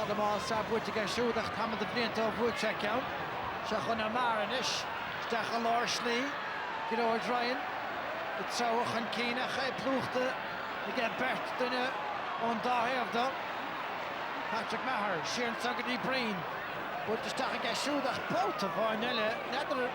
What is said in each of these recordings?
Fadamal sa buite ga siúdach tam de blianta bhuiig se ceann. Se chun mar inis, steach a lár slí, George Ryan. Het zou gaan kiezen, hij ploegde. Ik heb Bert dunne on daherfda. Patrick Maher, Sheeran Sagan die Breen. Wordt de stag ik shoedag poten van Nelle. Netter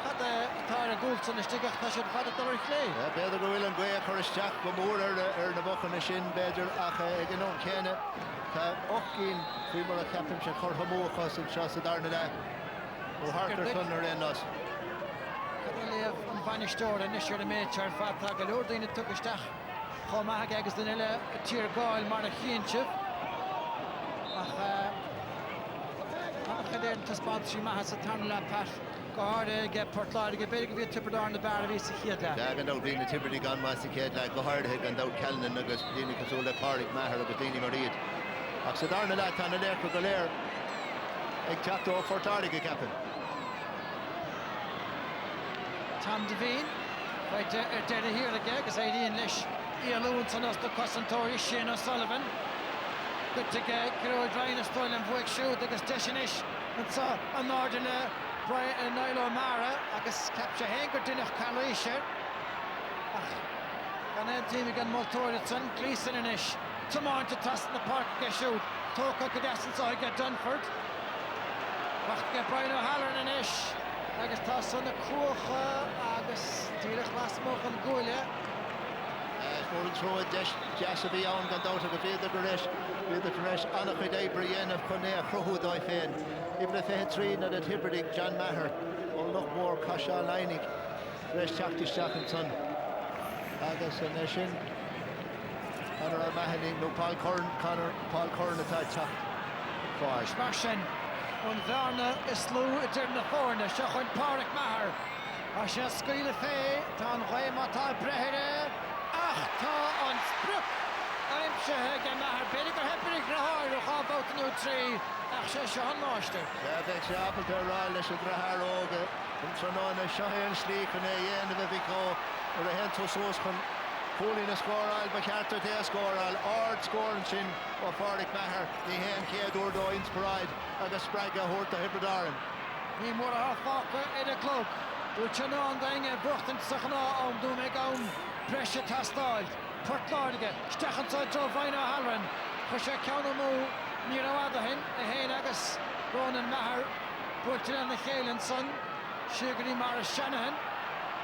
had de tare goals en stigach dat je had het er klei. Ja, beter go willen goeie korstjak bemoer de wochen in shin beter ach ik non kennen. Ta ook in primer captain se kor homo khas in chance darne da. O harder thunder in us. Leef van Vanistor en is de meter vat galoord in het tukestag. Gaan maken agus de Nelle tier goal maar een geentje. Ach gedaan te sponsor maar het tanla pas. Goharde get Portland get big weer Tipperary aan de bar wie zich hier daar. Ja, gaan ook in de Tipperary gaan maar zich hier daar Goharde gaan ook Kelnen agus die Kasola Park Maher op de Marie. Ach ze daar net aan de leer voor leer. Ik tap door Portland gekappen. Tom Devine, right dead here again, because I didn't lish. Ian Lewis and us the Cossentori, Shane O'Sullivan. Good to get George Ryan Stoyle and Buick Shoot, because Deshinish, and so a Northern Brian and Nilo Mara, I guess capture Hanker Dinach Calorisha. And then team again Multoritson, Gleason and Ish. Tomorrow to toss in the park, get shoot. Toka Cadescent, so I get Dunford. Get Brian O'Halloran and Ish. Agus tá sanna crucha agus tíreach las moch an gúile. Scoring throw Jasabí on gan dát go féidir go réis anna chuid é brianamh chun é a chruthú dói féin. Ibn fé trí na de Tipperary John Maher ó loch mór caiise leinig réis teachtasteach an son. Agus an sin anar a maithnig nó Paul Corn atá teach fáis. Mar sin an bhearna is slú i dtír fórna se chun Pádraig Maher. A sé scaoile fé tá an ghaim atá brethire ach tá an spruch aimsethe gan Maher beidir gur hepirig rathir ó chábhótanú trí ach sé seo an máiste. Ja, bheith sé apaltar rá leis a drathir óga an trónána seohéan slí chun é dhéanamh a bhí có ar a hen tosós chun Púlín a scóráil ba ceartar té a scóráil ard scóran sin ó Pádraig Maher ní hen chéadúr dó inspiráid agus spreige thuirt a Hibredáran. Ní mór a fáca iad a clog. Dúirt se ná an dainge bhuachtain sa chná ám dú méid ann breise tastáilt. Portláirige, stechansa Joe Vaina Halloran. Chu sé ceanna mú ní ráda hin a héin agus Ronan Maher buirtir an na chéileann son. Sigarí mar a Shanahan.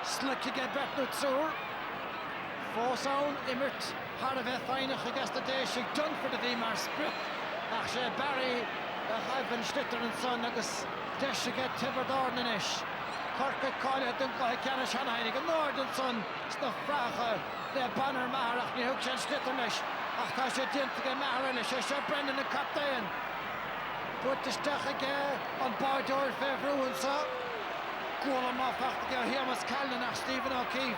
Slickige betnú trúr. Fósán imirt har a bheith feinach agus a déisig Dunford a bhí mar spruch ach sé Barry a chaibhann Schlitter an son agus deisige Tipperary in ish. Corca cáile dumpaithe ceanna Shanahan an Nord an son sna fracha le banner Maher ach ní thug sé Schlitter leis ach tá sé dintige Maher eile sé Brendan na captain. Buirtisteach aige an báideoir féhrúan sa. Gúla má fachtaige Héamas Callan ach Stephen O'Keefe.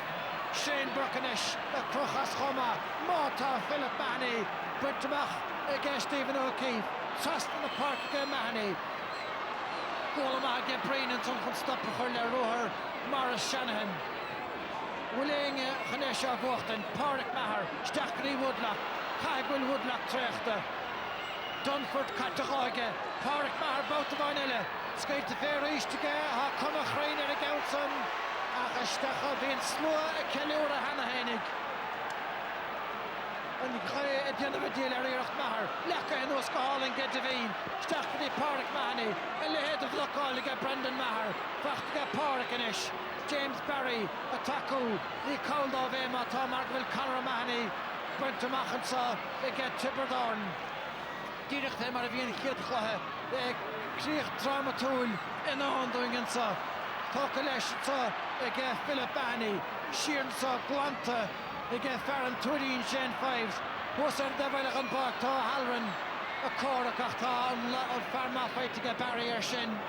Shane Burkenish, a Cruchas Choma, Mata Philip Mahoney, Brintamach against Stephen O'Keefe, Trust in the Park against Mahoney. Golama against Breen and some can stop for their rower, Morris Shanahan. Willing Ganesha Vochten, Pádraig Maher, Stachry Woodlock, Hagwell Woodlock Trechte, Dunford Catagage, Pádraig Maher, both of Vanilla, Skate to Fair East again, Hakamach Rainer against them. Ach stecha bhíonn slua a ceiliúr a Hanahénig. An ché a déanamh díal ar éireacht Maher. Lecha in os go hálainn go Devine. Steach go Pádraig Mahoney. A lehéad a bhlocáil go Brendan Maher. Facht go Pádraig inis. James Barry a taú. Ní cáildá bhéh má tá mar bhfuil Conor Mahoney. Brentamach an sa i get Tipperary. Díreach é mar a bhíonn chiad chluthe. Críoch dramatúil in áhandúing an sa. Tóca leis sa ige Philip Mahoney, Sheeran sa Glanta ige Farran Turin Shane Fives. Húsar de bhailech an bach tá Halloran a córach ach tá an farma fight ige Barry ar sin.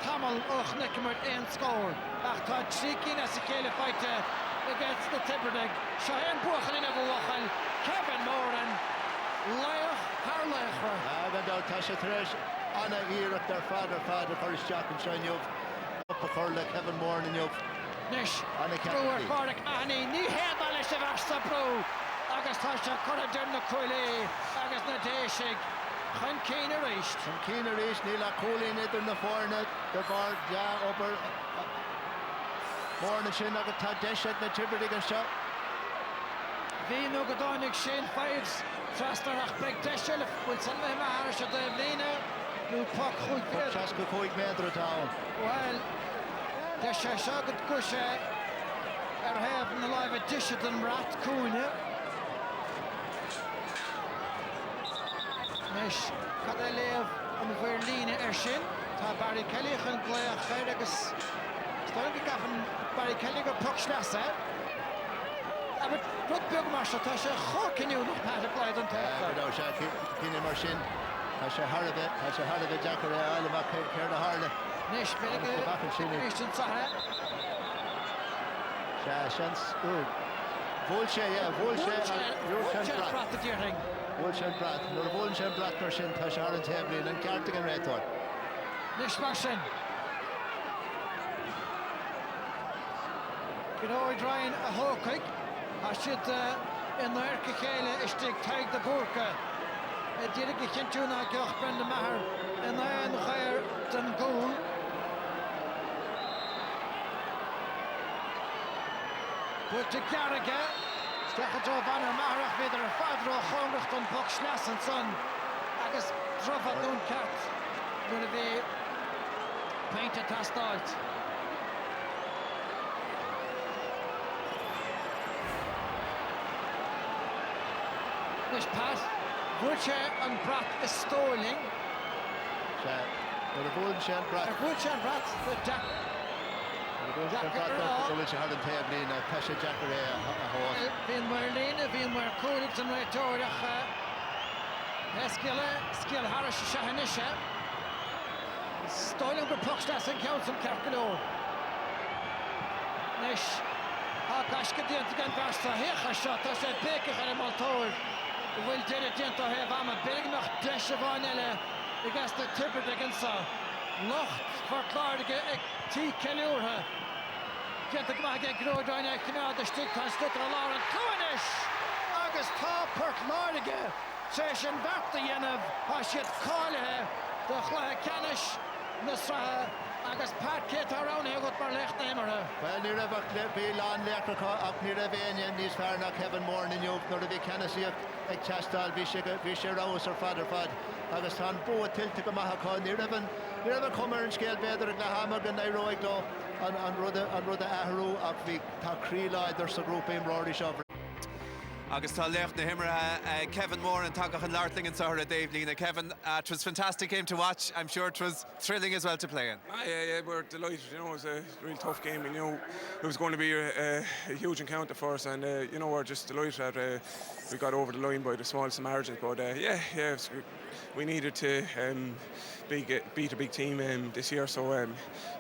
Tamil och nicimert ein scór ach tá trí cína sa céile fighte against the Tipperary. Seán buachan in a bhuachal Kevin Moran Laoch Harlechra. Gan tá sé treis anna íireach dar fáidir chuiristeach an seinneomh. Churla Kevin Moore in Jov. Nish, Brewer Pádraig Mahoney, ní héad leis a bhar sa brú. Agus tá sé chur a dúm na cuailí, agus na déisig. Chun Keane reached. Chun Keane reached. Neela Cooley idir na fórna. The bar ja over. Morna sin agad tá deised na Tipperary gan seo. Bhí nó go dáinnig sin fives. Trastarach beg deised. Bhfuil san mé mar se de bhlíne. Nú puck chuig bit. Chas go chuig méadra tá. Well, deised se agad guse hef na live deised an rat cúine. Nes cad é léamh an bhuir líne sin. Tá Barry Kelly chun gléach chéir agus Stoin go gafan Barry Kelly go puck slasa. Aber rud beag mar se tá sé chóciniú nach páta gleid an teach. Bidá sé cíine mar sin. Tá sé Harabh Jackar eile bach céir na Harla. Nes benig Christian Saha. Shans Volche Brat the Deering. Volche Brat. Nor Volche Brat mar sin tá sé ar an tebli an Cartigan rétor. Nes mar sin. Gynóid Ryan a hócaig. A siad in na erca chéile istig taig de búrca. Dírig I chintiúna gioch Brenda Maher in an chair den gúl. Bwyd y Garriga. Stechad o fan yr Maharach fydd yr ffadr o chongracht o'n puck slas yn son. Agus drofad nhw'n cart. Nw'n y fi peint y tastalt. Nes pas. Bwyd yn brat y Sterling. Nor Volche Brat. Bwyd yn brat y Jack. Volche had an tebli na tá sé Jackar a hós. Bhíon mar lína, bhíon mar cúnig an réiteoireach Skill Harris se hanise. Stoilm go puchstas an count an Carcanó. Nes a gasca dianta gan basta hecha seo tá sé bécach ar maltóir. Bhfuil deidir dianta hef am a big nach deis a bhain eile I gas na Tipperary gan sa. Locht forkláirige ag tí celiúrtha. Dianta go maith ag gródáine ag cnád a stig tá stutar a láir an cúinis. Agus tá forkláirige sé sin bharta dhéanamh a siad cáilethe do chluthe canis na strathe agus Pat Kate arán agat mar lecht éimethe. Well, ní raibh bí lán leachar ach ní raibh aine níos fearr nach Kevin Moore in York nor a bhí Kennesíocht ag teastáil bhí sé rás ar fad agus tá bua tiltte go maithá ní raibh cumar an scéal beidir ag le hamar gan éróig dó an rud a ahrú ach bhí tá críláid ar sa grúpa imráirí seo. Agus tá lecht na himmerthe Kevin Moore and Tagach and Lartling and Sahara Dave Lena. Kevin, it was a fantastic game to watch. I'm sure it was thrilling as well to play in. Yeah, we're delighted. You know, it was a really tough game. We knew it was going to be a huge encounter for us, and you know, we're just delighted that we got over the line by the smallest margins. But we needed to beat a big team this year. So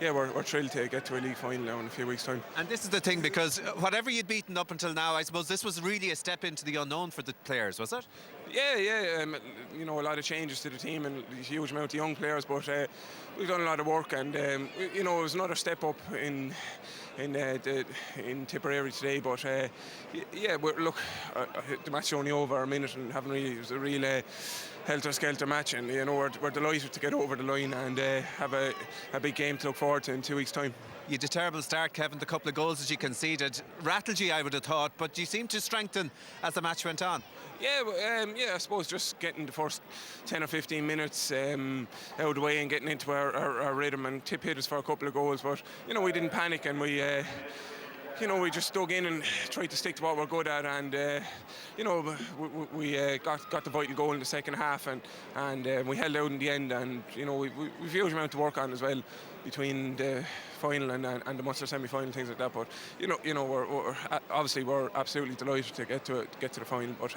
we're thrilled to get to a league final now in a few weeks' time. And this is the thing, because whatever you'd beaten up until now, I suppose this was really a step into the unknown for the players, was it? Yeah. You know, a lot of changes to the team and a huge amount of young players, but we've done a lot of work, and you know, it was another step up in Tipperary today. But the match is only over a minute and it was a real helter-skelter match, and you know, we're delighted to get over the line and have a big game to look forward to in 2 weeks' time. You had a terrible start, Kevin, the couple of goals that you conceded rattled you, I would have thought, but you seemed to strengthen as the match went on. I suppose just getting the first 10 or 15 minutes out of the way and getting into our rhythm, and Tip hit us for a couple of goals, but you know, we didn't panic, and we just dug in and tried to stick to what we're good at, and you know, we got the vital goal in the second half, and we held out in the end, and you know, we've a huge amount to work on as well between the final and the Munster semi-final, things like that. But you know, we're obviously we're absolutely delighted to get to the final. But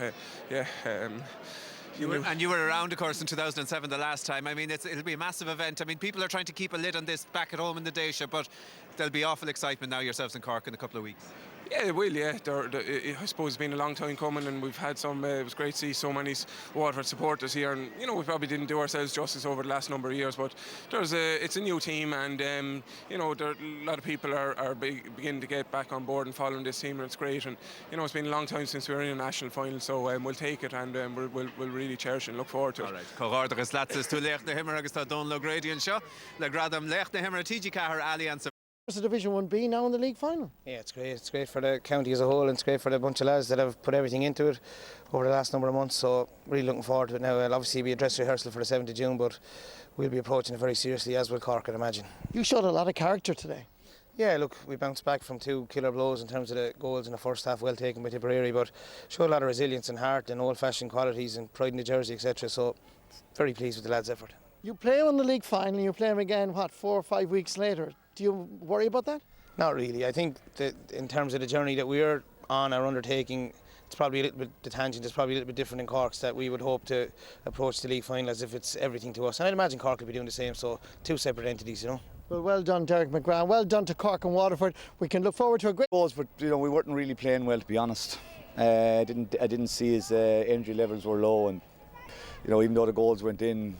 And you were around, of course, in 2007, the last time. I mean, it'll be a massive event. I mean, people are trying to keep a lid on this back at home in the Daisha, but there'll be awful excitement now yourselves in Cork in a couple of weeks. Yeah, it will, yeah. I suppose it's been a long time coming, and we've had some. It was great to see so many Waterford supporters here, and we probably didn't do ourselves justice over the last number of years. But it's a new team, and a lot of people are beginning to get back on board and following this team, and it's great. And it's been a long time since we were in a national final, so we'll take it, and we'll really cherish it and look forward to it. All right. Cogardach is lads to Lech na Himmer agus tá Don Logradian show. Le Gradam Lech na Himmer TG Cahar Alliance. It's a Division 1B now in the league final. Yeah, it's great. It's great for the county as a whole, and it's great for the bunch of lads that have put everything into it over the last number of months. So really looking forward to it now. It'll obviously be a dress rehearsal for the 7th of June, but we'll be approaching it very seriously, as will Cork, I'd imagine. You showed a lot of character today. Yeah, look, we bounced back from 2 killer blows in terms of the goals in the first half, well taken by Tipperary, but showed a lot of resilience and heart and old-fashioned qualities and pride in the jersey, etc. So very pleased with the lads' effort. You play on the league final, you play them again, 4 or 5 weeks later. Do you worry about that? Not really. I think that in terms of the journey that we're on, our undertaking, it's probably a little bit, the tangent is probably a little bit different in Cork's, that we would hope to approach the league final as if it's everything to us. And I'd imagine Cork will be doing the same, so 2 separate entities, Well, well done, Derek McGrath. Well done to Cork and Waterford. We can look forward to a great goals, but we weren't really playing well, to be honest. I didn't see his energy levels were low, and even though the goals went in,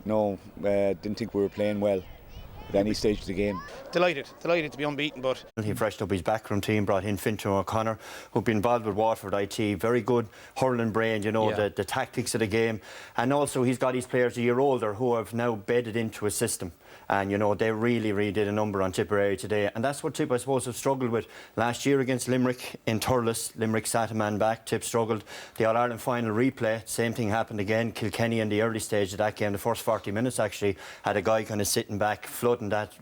didn't think we were playing well at any stage of the game. Delighted to be unbeaten, but he freshened up his backroom team, brought in Fintan O'Connor, who'd been involved with Waterford IT, very good hurling brain, the tactics of the game, and also he's got his players a year older who have now bedded into a system. And they really did a number on Tipperary today, and that's what Tip, I suppose, have struggled with last year against Limerick in Thurles. Limerick sat a man back, Tip struggled. The All-Ireland final replay, same thing happened again. Kilkenny in the early stage of that game, the first 40 minutes actually, had a guy kind of sitting back, flooding that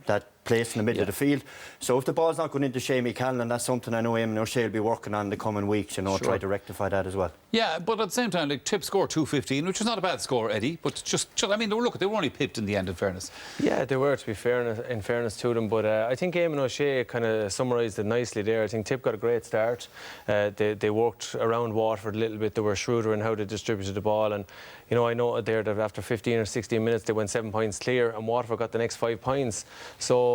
place in the middle of the field. So if the ball's not going into Shamie Callan, that's something I know Eamon O'Shea will be working on in the coming weeks, try to rectify that as well. Yeah, but at the same time, Tip scored 215, which is not a bad score, Eddie, but I mean, look, they were only pipped in the end, in fairness. Yeah, they were, to be fair, in fairness to them, but I think Eamon O'Shea kind of summarised it nicely there. I think Tip got a great start. They worked around Waterford a little bit. They were shrewder in how they distributed the ball, and I noted there that after 15 or 16 minutes they went 7 points clear, and Waterford got the next 5 points. So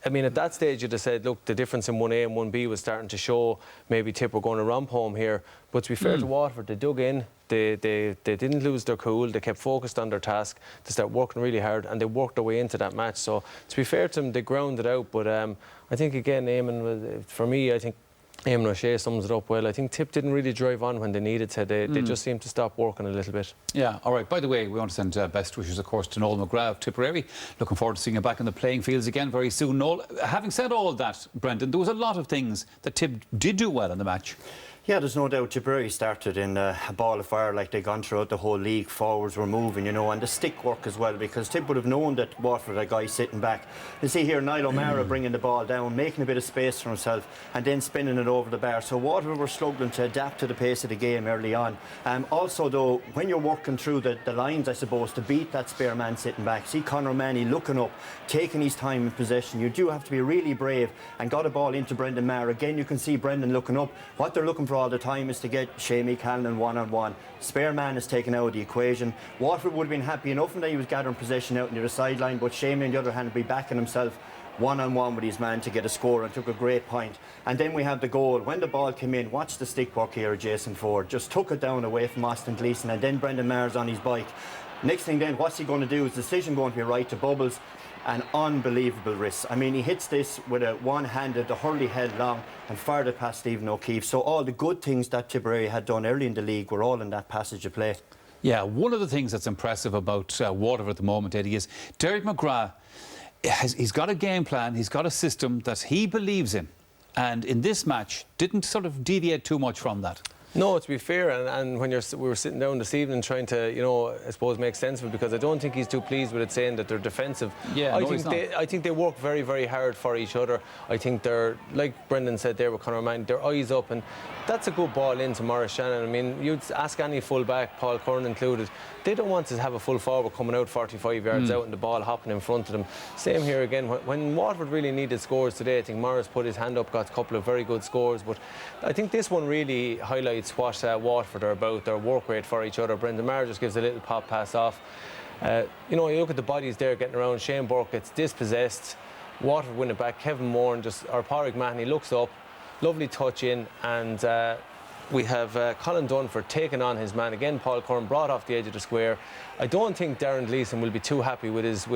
I mean, at that stage you'd have said, look, the difference in 1A and 1B was starting to show. Maybe Tip were going to romp home here. But to be fair to Waterford, they dug in. They didn't lose their cool. They kept focused on their task. They started working really hard, and they worked their way into that match. So to be fair to them, they grounded out. But I think, again, Eamon, for me, I think Eamon O'Shea sums it up well. I think Tip didn't really drive on when they needed to. They just seemed to stop working a little bit. Yeah, all right. By the way, we want to send best wishes, of course, to Noel McGrath of Tipperary. Looking forward to seeing him back in the playing fields again very soon. Noel, having said all that, Brendan, there was a lot of things that Tip did do well in the match. Yeah, there's no doubt Tipperary started in a ball of fire like they'd gone throughout the whole league. Forwards were moving, and the stick work as well, because Tip would have known that Waterford had a guy sitting back. You see here Niall O'Mara bringing the ball down, making a bit of space for himself, and then spinning it over the bar. So Waterford were struggling to adapt to the pace of the game early on. Also, though, when you're working through the lines, I suppose, to beat that spare man sitting back, see Conor O'Mahony looking up, taking his time in possession, you do have to be really brave, and got a ball into Brendan Maher. Again, you can see Brendan looking up. What they're looking for all the time is to get Shamie Callan one-on-one. Spare man is taken out of the equation. Waterford would have been happy enough when he was gathering possession out near the sideline, but Shamie, on the other hand, would be backing himself one-on-one with his man to get a score, and took a great point. And then we have the goal. When the ball came in, watch the stick work here, Jason Ford. Just took it down away from Austin Gleeson, and then Brendan Maher's on his bike. Next thing then, what's he going to do? Is the decision going to be right to Bubbles? An unbelievable risk. I mean, he hits this with a one-handed, the hurley held long, and fired it past Stephen O'Keefe. So all the good things that Tipperary had done early in the league were all in that passage of play. Yeah, one of the things that's impressive about Waterford at the moment, Eddie, is Derek McGrath. He's got a game plan, he's got a system that he believes in, and in this match didn't sort of deviate too much from that. No, to be fair, and when we were sitting down this evening trying to, I suppose, make sense of it, because I don't think he's too pleased with it saying that they're defensive. Yeah, I think they work very, very hard for each other. I think they're, like Brendan said there with Conor O'Mahony, their eyes up, and that's a good ball into Maurice Shannon. I mean, you'd ask any full-back, Paul Curran included, they don't want to have a full forward coming out 45 yards out and the ball hopping in front of them. Same here again. When Waterford really needed scores today, I think Morris put his hand up, got a couple of very good scores, but I think this one really highlights what Waterford are about, their work rate for each other. Brendan Maher just gives a little pop pass off. You look at the bodies there getting around. Shane Burke gets dispossessed. Waterford win it back. Kevin Moore, or Pádraig Mahoney looks up, lovely touch in, and we have Colin Dunford taking on his man again. Paul Curran brought off the edge of the square. I don't think Darren Gleeson will be too happy with his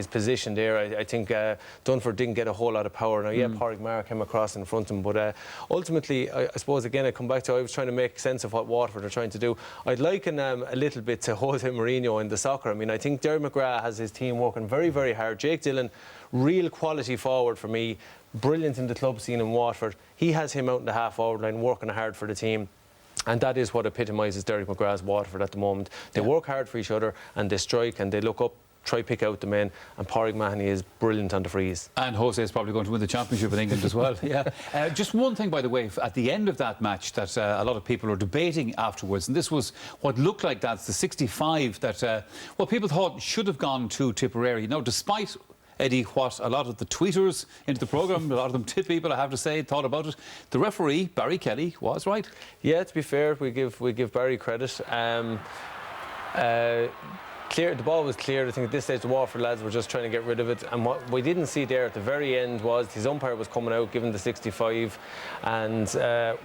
position there. I think Dunford didn't get a whole lot of power. Now, yeah, Pádraig Maher came across in front of him, but ultimately, I suppose again I come back to I was trying to make sense of what Waterford are trying to do. I'd liken a little bit to Jose Mourinho in the soccer. I mean, I think Derry McGrath has his team working very, very hard. Jake Dillon, real quality forward for me. Brilliant in the club scene in Waterford. He has him out in the half-forward line working hard for the team. And that is what epitomises Derek McGrath's Waterford at the moment. They work hard for each other and they strike and they look up, try pick out the men, and Pádraig Mahoney is brilliant on the frees. And Jose is probably going to win the championship in England as well. Just one thing, by the way, at the end of that match that a lot of people are debating afterwards, and this was what looked like that's the 65 that people thought should have gone to Tipperary. Now, despite Eddie, what a lot of the tweeters into the programme, a lot of them Tip people, I have to say, thought about it. The referee, Barry Kelly, was right. Yeah, to be fair, we give Barry credit. The ball was cleared. I think at this stage the Waterford lads were just trying to get rid of it, and what we didn't see there at the very end was his umpire was coming out giving the 65, and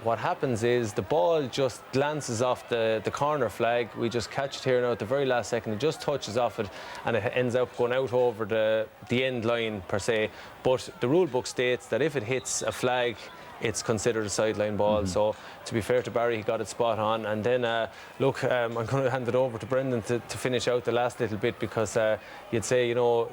what happens is the ball just glances off the corner flag. We just catch it here now at the very last second. It just touches off it and it ends up going out over the end line per se, but the rule book states that if it hits a flag it's considered a sideline ball. So to be fair to Barry, he got it spot on. And then look, I'm going to hand it over to Brendan to finish out the last little bit, because you'd say, you know,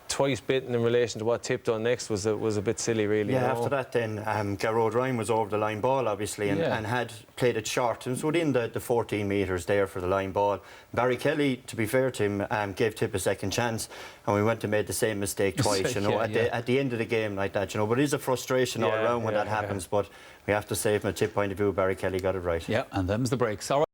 twice bitten in relation to what Tip done next was a bit silly, really. Yeah, you know? after that then Garrod Ryan was over the line ball, obviously, and had played it short. It was within the 14 metres there for the line ball. Barry Kelly, to be fair to him, gave Tip a second chance, and we went and made the same mistake twice, you know, at the end of the game like that, you know. But it is a frustration all around when that happens, but we have to say from a Tip point of view, Barry Kelly got it right. Yeah, and them's the breaks. All right.